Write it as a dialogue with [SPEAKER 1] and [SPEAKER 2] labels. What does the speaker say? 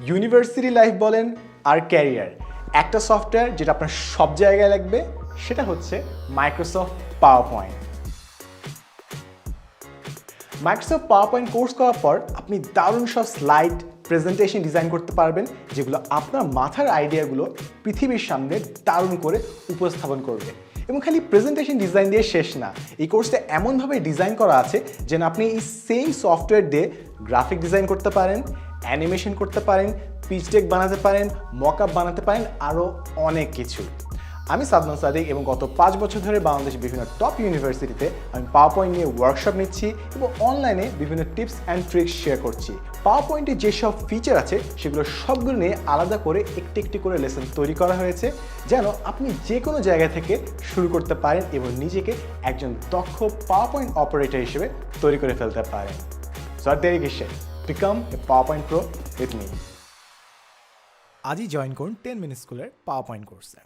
[SPEAKER 1] University life বলেন আর career, একটা software যেটা আপনার সব জায়গায় লাগবে সেটা হচ্ছে Microsoft PowerPoint. Microsoft PowerPoint course করার পর আপনি দারুণ সব স্লাইড প্রেজেন্টেশন ডিজাইন করতে পারবেন, যেগুলো আপনার মাথার আইডিয়াগুলো পৃথিবীর সামনে দারুণ করে উপস্থাপন করবে। এবং খালি প্রেজেন্টেশন ডিজাইন দিয়ে শেষ না, এই কোর্সটা এমনভাবে ডিজাইন করা আছে যেন আপনি এই সেম সফটওয়্যার দিয়ে গ্রাফিক ডিজাইন করতে পারেন, অ্যানিমেশন করতে পারেন, পিচ ডেক বানাতে পারেন, মকআপ বানাতে পারেন, আরও অনেক কিছু। আমি সাদমান সাদিক এবং গত 5 বছর ধরে বাংলাদেশের বিভিন্ন টপ ইউনিভার্সিটিতে আমি পাওয়ারপয়েন্ট নিয়ে ওয়ার্কশপ নিচ্ছি এবং অনলাইনে বিভিন্ন টিপস অ্যান্ড ট্রিক্স শেয়ার করছি। পাওয়ারপয়েন্টে যেসব ফিচার আছে সেগুলো সবগুলো নিয়ে আলাদা করে একটি একটি করে লেসন তৈরি করা হয়েছে, যেন আপনি যে কোনো জায়গা থেকে শুরু করতে পারেন এবং নিজেকে একজন দক্ষ পাওয়ারপয়েন্ট অপারেটর হিসেবে তৈরি করে ফেলতে পারেন। সো আর দেরি কিসের, become a PowerPoint pro with me. আজই জয়েন করুন 10 মিনিট স্কুলের পাওয়ারপয়েন্ট কোর্সে।